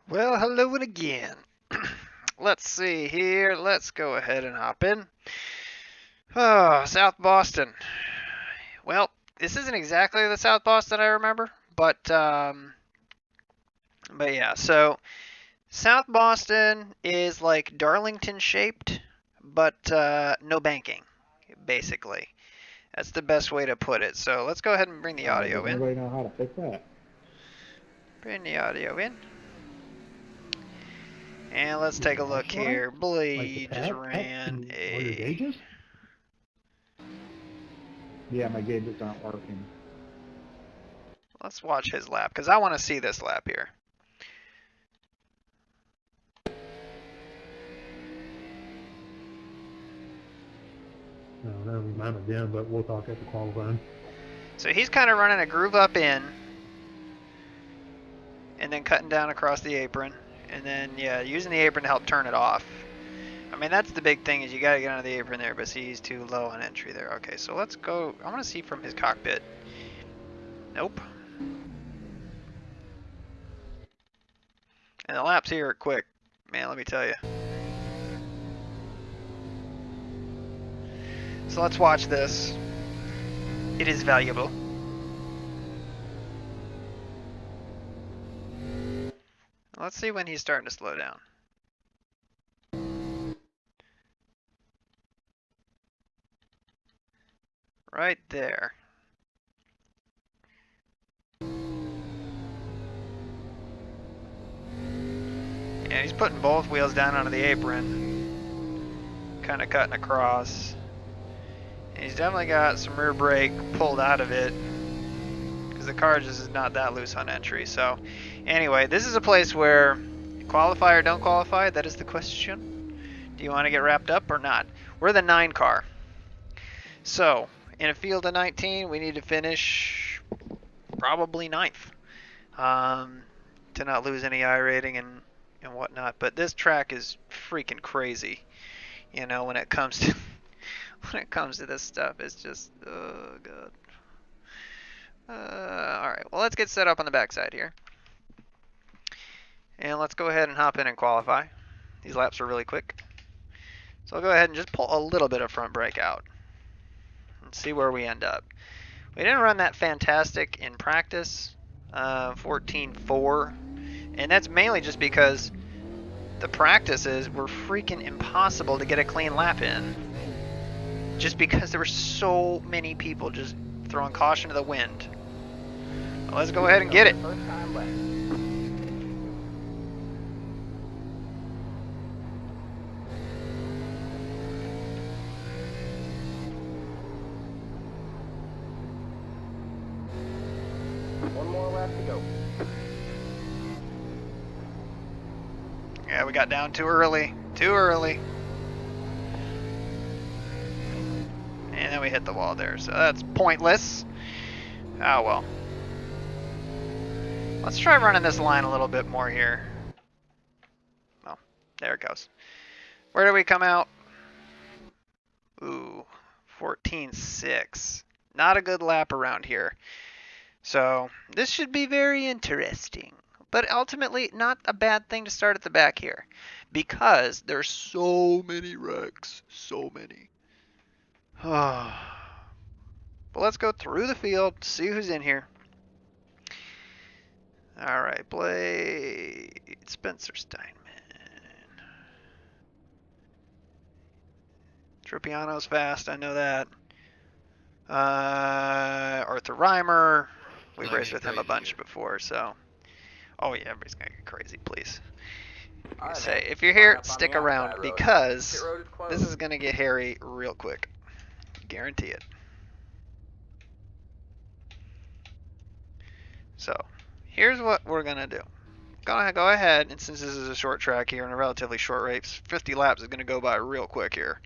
Well, hello and again. Let's see here. Let's go ahead and hop in. Oh, South Boston. Well, this isn't exactly the South Boston I remember, but yeah. So South Boston is like Darlington shaped, but no banking, basically. That's the best way to put it. So let's go ahead and bring the audio Does in. anybody know how to fix that? Bring the audio in. And let's take a Your look dash line? here. Like the Blade just pad ran and all your a gauges? Yeah, my gauges aren't working. Let's watch his lap, because I want to see this lap here. No, never mind again, but we'll talk at the qualifying. So he's kind of running a groove up in, and then cutting down across the apron, and then, yeah, using the apron to help turn it off. I mean, that's the big thing, is you got to get under the apron there, but see, he's too low on entry there. Okay, so let's go. I want to see from his cockpit. Nope. And the laps here are quick. Man, let me tell you. So let's watch this. It is valuable. Let's see when he's starting to slow down. Right there. Yeah, he's putting both wheels down onto the apron. Kind of cutting across. And he's definitely got some rear brake pulled out of it, because the car just is not that loose on entry. So anyway, this is a place where qualify or don't qualify, that is the question. Do you want to get wrapped up or not? We're the 9 car. So in a field of 19, we need to finish probably 9th to not lose any iRating and whatnot. But this track is freaking crazy. You know, when it comes to this stuff, it's just, oh god. All right, well, let's get set up on the backside here, and let's go ahead and hop in and qualify. These laps are really quick, so I'll go ahead and just pull a little bit of front brake out and see where we end up. We didn't run that fantastic in practice, 14.4, and that's mainly just because the practices were freaking impossible to get a clean lap in, just because there were so many people just throwing caution to the wind. Well, let's go ahead and get it. One more lap to go. Yeah, we got down too early. Too early. And then we hit the wall there, so that's pointless. Oh well. Let's try running this line a little bit more here. Oh, there it goes. Where do we come out? Ooh, 14.6. Not a good lap around here. So this should be very interesting. But ultimately, not a bad thing to start at the back here, because there's so many wrecks. So many. But let's go through the field, see who's in here. All right, Blade, Spencer Steinman. Tropiano's fast, I know that. Arthur Reimer, we've raced with him a bunch before, so. Oh yeah, everybody's gonna get crazy, please. All right, Say, man. if you're Line here, up on stick the around, outside road. because Pit road is closed. this is gonna get hairy real quick. Guarantee it. So, here's what we're gonna do. Gonna go ahead, and since this is a short track here and a relatively short race, 50 laps is gonna go by real quick here.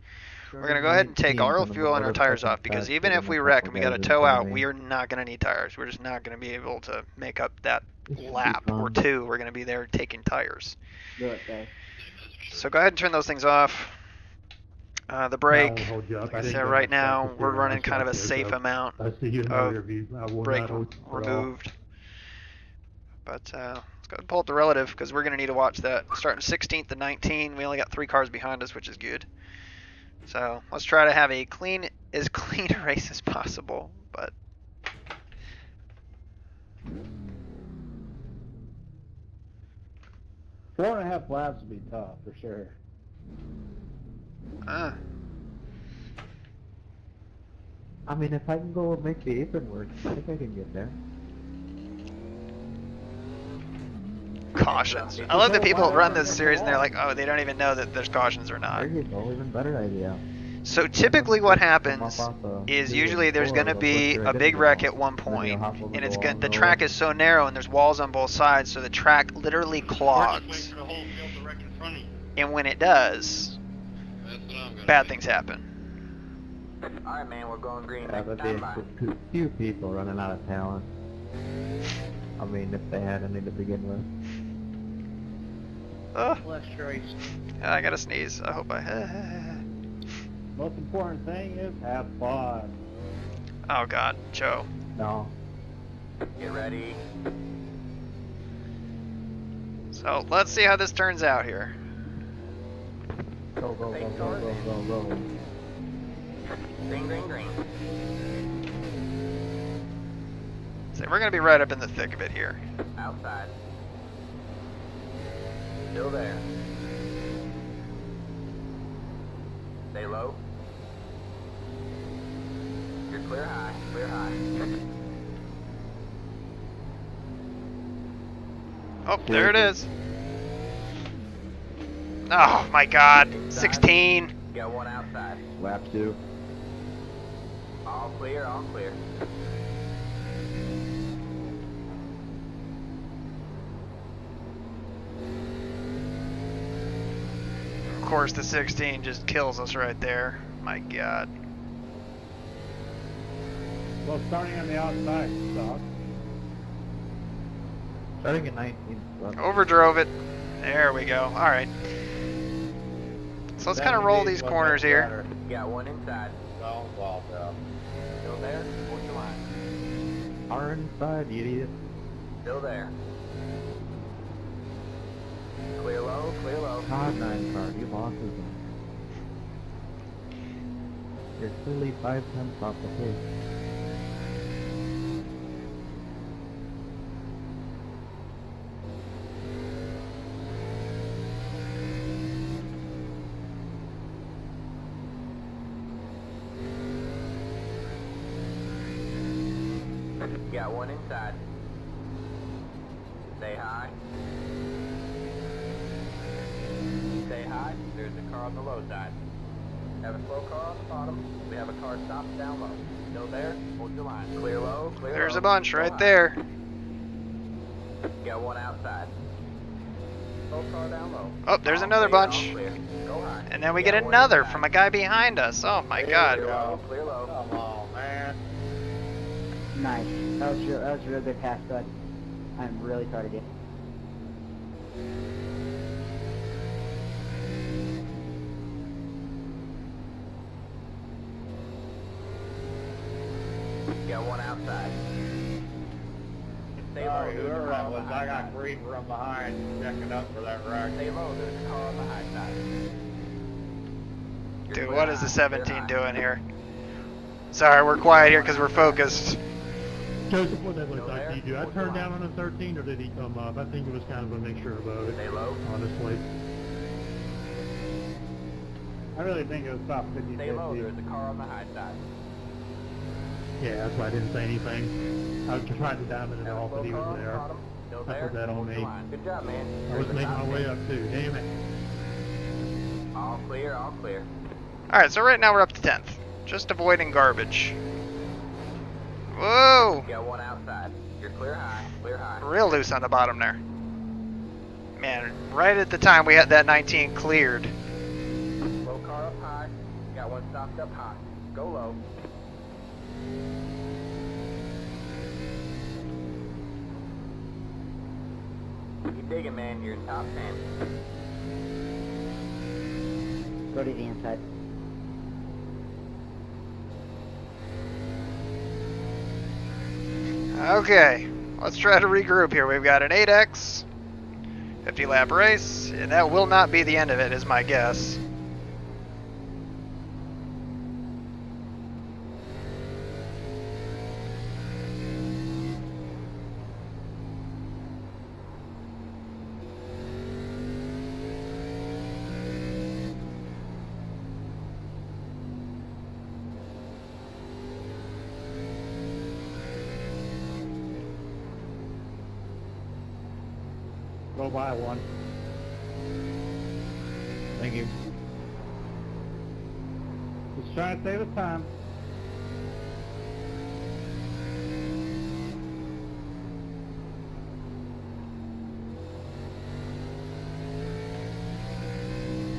We're going to go ahead and take our fuel and our tires off, because even if we wreck and we got to tow out, we are not going to need tires. We're just not going to be able to make up that lap or two. We're going to be there taking tires. Do it, guys. So go ahead and turn those things off. The brake, like I said, right now we're running kind of a safe amount of brake removed. But let's go ahead and pull up the relative because we're going to need to watch that. Starting 16th to 19, we only got 3 cars behind us, which is good. So let's try to have as clean a race as possible. But 4.5 laps would be tough for sure. I mean, if I can go make the apron work, I think I can get there. Cautions. I love that people run this series and they're like, oh, they don't even know that there's cautions or not. There you go, even better idea. So typically what happens is usually there's going to be a big wreck at one point, and the track is so narrow and there's walls on both sides, so the track literally clogs. And when it does, bad things happen. Alright, man, we're going green. Yeah, but there's a few people running out of talent. I mean, if they had any to begin with. Less choice. I gotta sneeze. I hope I. Most important thing is have fun. Oh God, Joe. No. Get ready. So let's see how this turns out here. Go, go, go, go, go, go, go. Green, green, green. So we're gonna be right up in the thick of it here. Outside. Still there. Stay low. You're clear high, clear high. Oh, there it is. Oh my God, 16. Got one outside. Lap 2. All clear, all clear. Of course, the 16 just kills us right there. My God. Well, starting on the outside, stop. Starting at 19. Overdrove it. There we go. All right. So let's kind of roll these corners here. Got one inside. Still there. Hold your line. Are inside, you idiot. Still there. Clear low, clear low. God, 9 car, you lost them. You're clearly 5 tenths off the pace. Got one inside. Stay high. Stay high. There's a car on the low side. Have a slow car on the bottom. We have a car stopped down low. Still there? Hold your line. Clear low, clear There's low. a bunch Go right high. there. Got one outside. Slow car down low. Oh, there's All another clear, all bunch. clear. Go high. And then we Got get one another inside. from a guy behind us. Oh my Clear God. low, clear low. Come on, man. Nice. That was a really good pass, bud. I'm really proud of you. Got one outside. Stay low. Sorry, There's a whoever car that on the was, high I got side. green from behind, checking up for that wreck. Stay low. There's a car on the high side. You're Dude, clear what is the high, clear 17 high. doing here? Sorry, we're quiet here because we're focused. Joseph, what that looks Still like there? to you? Did I Hold turn your down line. on a 13 or did he come up? I think it was kind of a mixture of both, Stay low. honestly. I really think it was about 50-50. Stay low. There's a car on the high side. Yeah, that's why I didn't say anything. I was just trying to diamond it Have a off, slow but he car was on the there. bottom. Still I there. put that on Hold your me. line. Good job, man. I was making my way up too, damn it. All clear, all clear. Alright, so right now we're up to 10th. Just avoiding garbage. Whoa! Got one outside. You're clear high, clear high. Real loose on the bottom there. Man, right at the time we had that 19 cleared. Low car up high. Got one stopped up high. Go low. Keep digging, man. You're in top 10. Go to the inside. Okay, let's try to regroup here. We've got an 8X, 50 lap race, and that will not be the end of it, is my guess. Go buy one. Thank you. Just trying to save us time.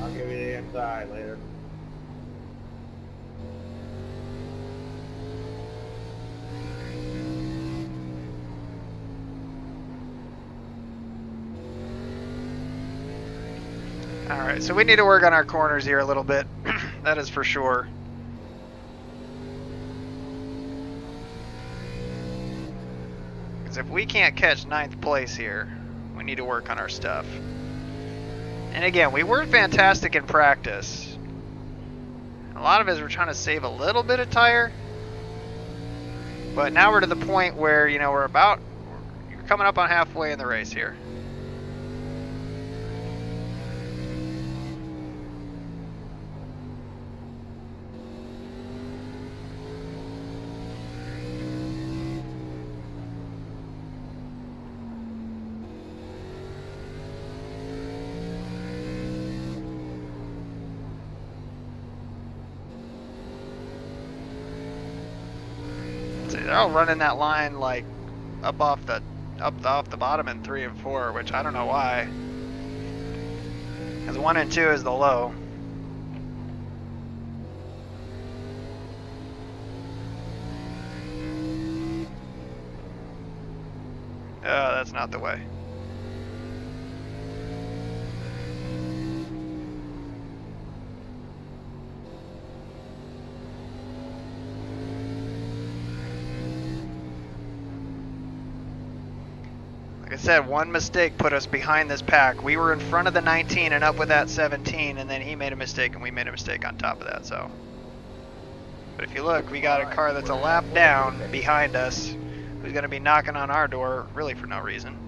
I'll give you the inside later. Alright, so we need to work on our corners here a little bit. That is for sure. Because if we can't catch 9th place here, we need to work on our stuff. And again, we were fantastic in practice. A lot of it is we're trying to save a little bit of tire. But now we're to the point where, you know, you're coming up on halfway in the race here. They're all running that line like up off the bottom in 3 and 4, which I don't know why. Because 1 and 2 is the low. Oh, that's not the way. Like I said, one mistake put us behind this pack. We were in front of the 19 and up with that 17, and then he made a mistake and we made a mistake on top of that. So, but if you look, we got a car that's a lap down behind us who's going to be knocking on our door really for no reason.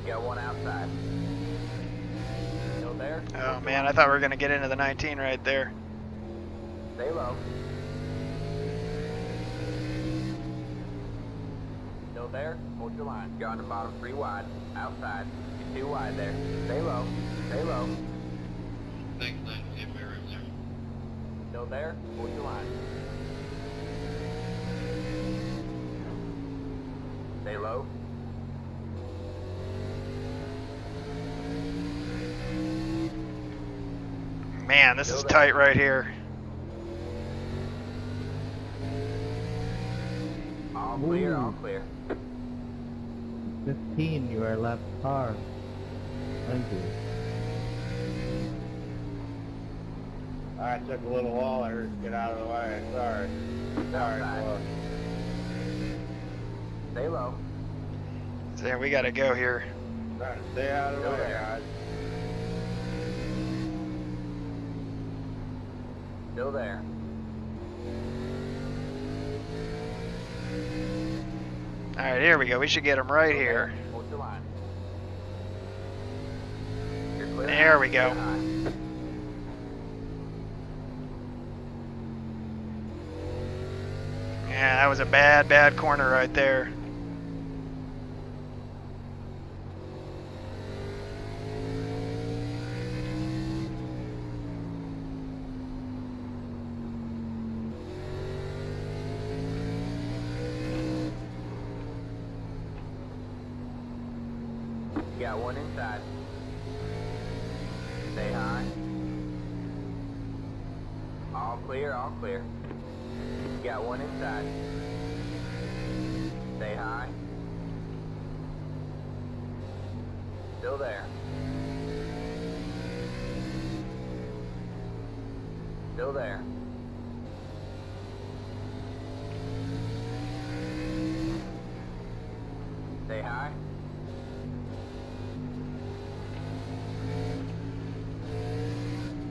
Got one outside. Still there? Oh man, I thought we were going to get into the 19 right there. Stay low. Still there? Hold your line. You're on the bottom 3 wide. Outside. You're 2 wide there. Stay low. Stay low. Thanks, nice to see if we were in there. Still there? Hold your line. Stay low. Man, this is tight right here. All clear, all clear. 15, you are left car. Thank you. I took a little wall there to get out of the way. Sorry. Sorry, Outside. boss. Stay low. So we got to go here. Trying to stay out of the Go way, there. guys. Still there. All right, here we go. We should get him right Still here. there. Hold your line. You're clear. There we go. Clear high. Yeah, that was a bad corner right there. You got one inside. Stay high. All clear, all clear. Got one inside. Stay high. Still there. Still there. Stay high.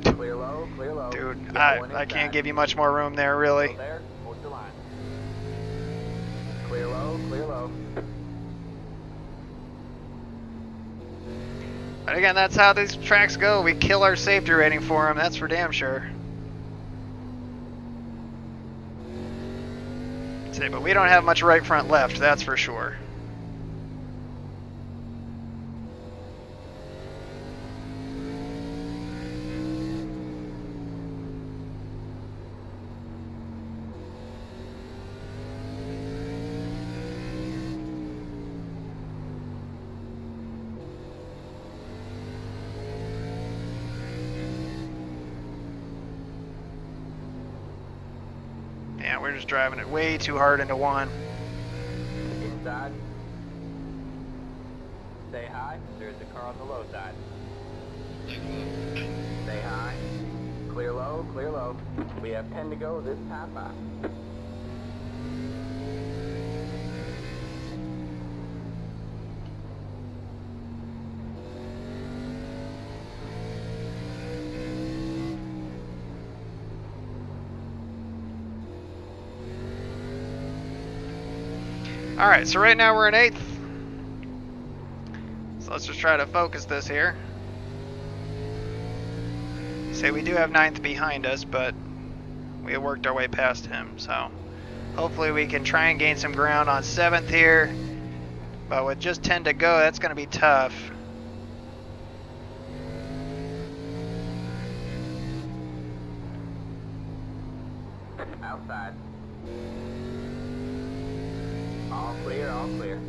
Clear low, clear low. Dude, Got one I can't inside. give you much more room there, really. Still there. Hold your line. Clear low, clear low. But again, that's how these tracks go. We kill our safety rating for them. That's for damn sure. Say, but we don't have much right front left. That's for sure. Yeah, we're just driving it way too hard into one. Inside. Stay high. There's a car on the low side. Stay high. Clear low, clear low. We have 10 to go this half hour. Alright, so right now we're in 8th. So let's just try to focus this here. Say we do have 9th behind us, but we have worked our way past him, so hopefully we can try and gain some ground on 7th here. But with just 10 to go, that's going to be tough. Outside. All clear, all clear.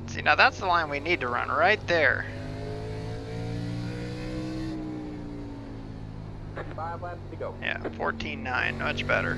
See, now that's the line we need to run right there. 5 laps to go. Yeah, 14.9, much better.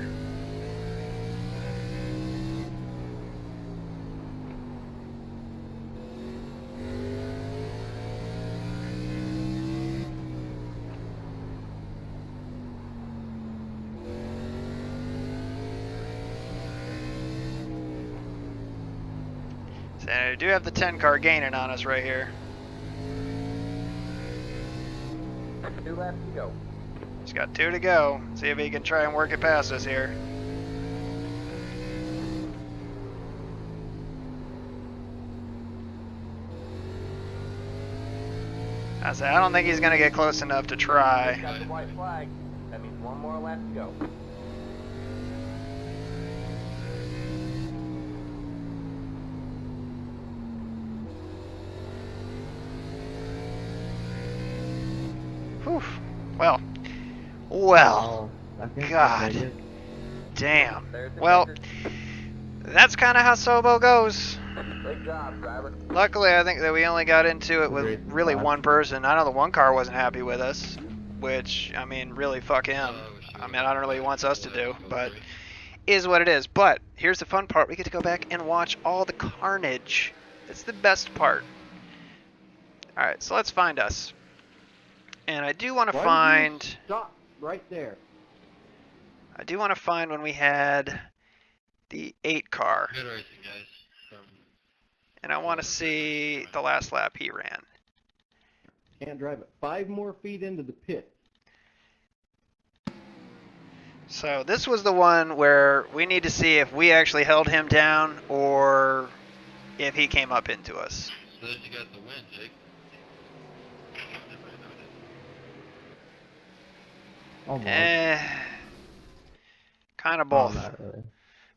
So I do have the 10 car gaining on us right here. 2 laps to go. He's got 2 to go. See if he can try and work it past us here. I don't think he's going to get close enough to try. Got the white flag. That means 1 more lap to go. Whew. Well, I think God. they did. damn. There's the Well, record. that's kind of how SO-BOwn goes. Great job, driver. Luckily, I think that we only got into it with Great really spot. one person. I know the one car wasn't happy with us, which, I mean, really fuck him. I mean, I don't know what he wants us to do, but is what it is. But here's the fun part. We get to go back and watch all the carnage. It's the best part. All right, so let's find us. And I do want to Why find... did you stop right there? I do want to find when we had the 8 car. Good racing, guys. And I want to see the last lap he ran. Can't drive it 5 more feet into the pit. So this was the one where we need to see if we actually held him down or if he came up into us. So then you got the win, Jake. Almost. Kind of Oh, both. not really.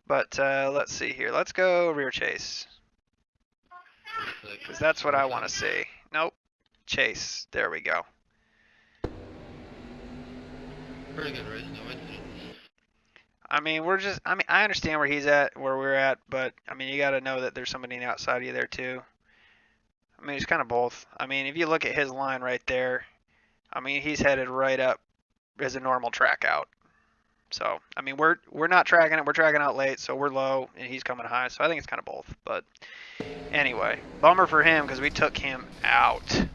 But let's see here. Let's go rear chase. Because that's what I want to see. Nope. Chase. There we go. Pretty good race, no incidents. I mean, I understand where he's at, where we're at, but I mean, you got to know that there's somebody outside of you there too. I mean, it's kind of both. I mean, if you look at his line right there, I mean, he's headed right up as a normal track out. So, I mean, we're not tracking it. We're tracking out late, so we're low, and he's coming high. So I think it's kind of both. But anyway, bummer for him because we took him out.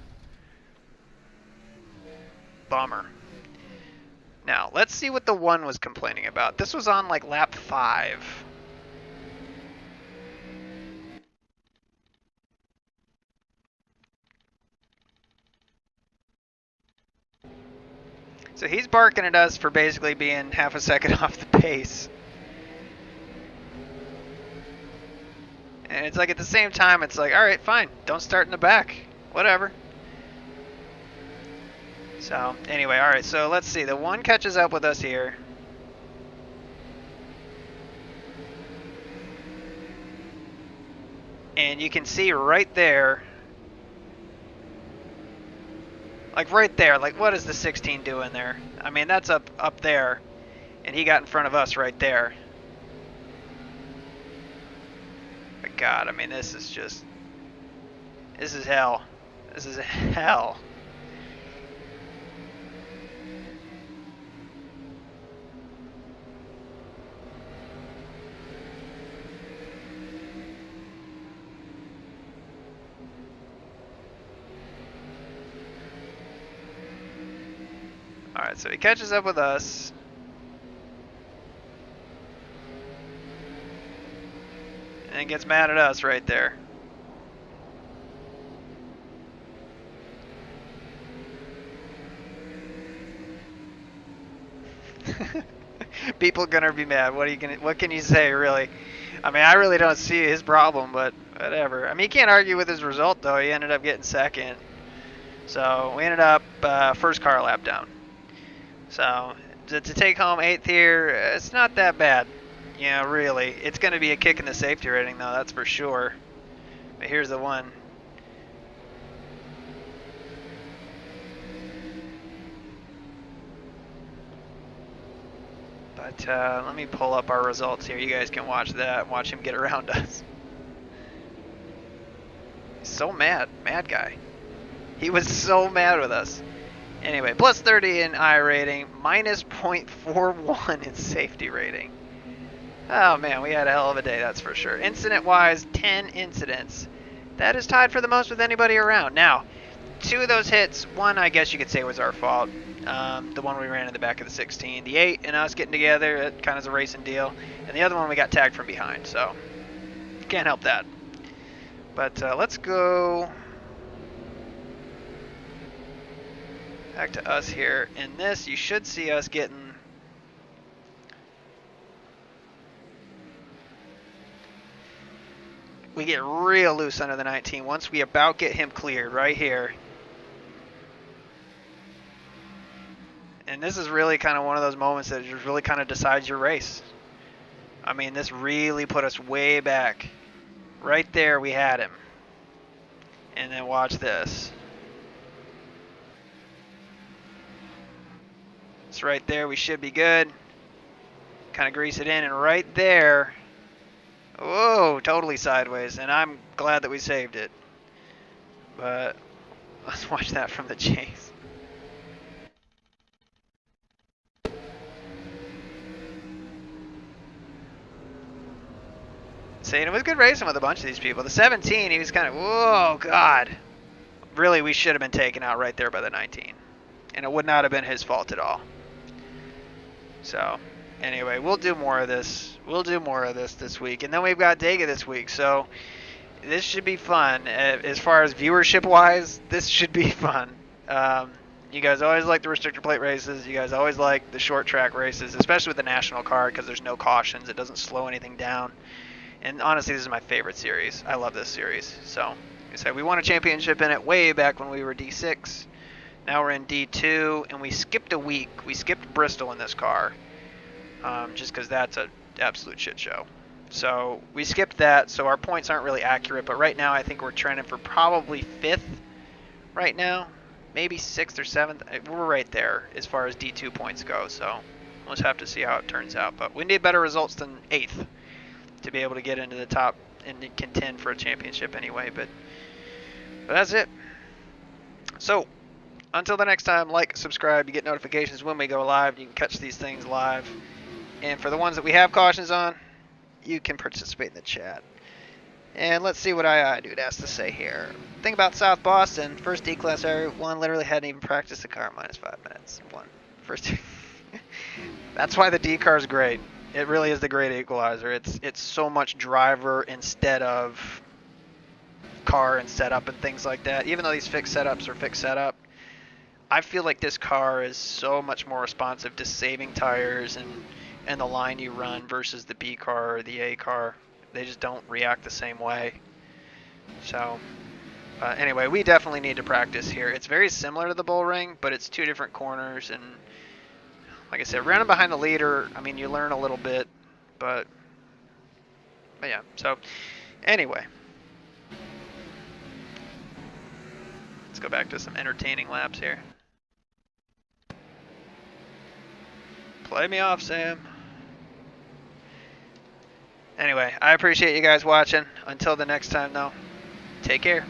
Bummer. Now, let's see what the one was complaining about. This was on like lap 5. So he's barking at us for basically being half a second off the pace. And it's like at the same time, it's like, all right, fine, don't start in the back, whatever. So anyway, all right, so let's see. The one catches up with us here. And you can see right there, like right there, like what is the 16 doing there? I mean, that's up there, and he got in front of us right there. But God, I mean, this is hell. This is hell. Alright, so he catches up with us. And gets mad at us right there. People gonna be mad. What can you say, really? I mean, I really don't see his problem, but whatever. I mean, you can't argue with his result, though. He ended up getting second. So we ended up first car lap down. So to take home 8th here, it's not that bad. You know, really. It's going to be a kick in the safety rating, though, that's for sure. But here's the one. But let me pull up our results here. You guys can watch that. Watch him get around us. He's so mad. Mad guy. He was so mad with us. Anyway, plus 30 in I rating, minus 0.41 in safety rating. Oh man, we had a hell of a day, that's for sure. Incident-wise, 10 incidents. That is tied for the most with anybody around. Now, 2 of those hits, one I guess you could say was our fault. The one we ran in the back of the 16. The 8 and us getting together, it kind of is a racing deal. And the other one we got tagged from behind, so can't help that. But let's go back to us here. In this, you should see us getting... We get real loose under the 19 once we about get him cleared right here. And this is really kind of one of those moments that just really kind of decides your race. I mean, this really put us way back. Right there we had him. And then watch this. It's right there, we should be good. Kind of grease it in, and right there, whoa, totally sideways, and I'm glad that we saved it. But let's watch that from the chase. Saying it was good racing with a bunch of these people. The 17, he was kind of, whoa, God. Really, we should have been taken out right there by the 19. And it would not have been his fault at all. So, anyway, we'll do more of this. We'll do more of this week. And then we've got Dega this week. So, this should be fun. As far as viewership-wise, this should be fun. You guys always like the restrictor plate races. You guys always like the short track races, especially with the national card because there's no cautions. It doesn't slow anything down. And honestly, this is my favorite series. I love this series. So, like I said, we won a championship in it way back when we were D6. Now we're in D2, and we skipped a week. We skipped Bristol in this car, just because that's an absolute shit show. So we skipped that, so our points aren't really accurate. But right now, I think we're trending for probably 5th right now. maybe 6th or 7th. We're right there as far as D2 points go, so we'll just have to see how it turns out. But we need better results than 8th to be able to get into the top and contend for a championship anyway. But that's it. So until the next time, like, subscribe, you get notifications when we go live. You can catch these things live. And for the ones that we have cautions on, you can participate in the chat. And let's see what II Dude has to say here. Thing about South Boston, first D-Class one literally hadn't even practiced the car minus 5 minutes. First. That's why the D car is great. It really is the great equalizer. It's so much driver instead of car and setup and things like that. Even though these fixed setups are fixed setup, I feel like this car is so much more responsive to saving tires and the line you run versus the B car or the A car. They just don't react the same way. So anyway, we definitely need to practice here. It's very similar to the bull ring, but it's 2 different corners. And like I said, running behind the leader, I mean, you learn a little bit, but yeah. So anyway, let's go back to some entertaining laps here. Play me off, Sam. Anyway, I appreciate you guys watching. Until the next time, though, take care.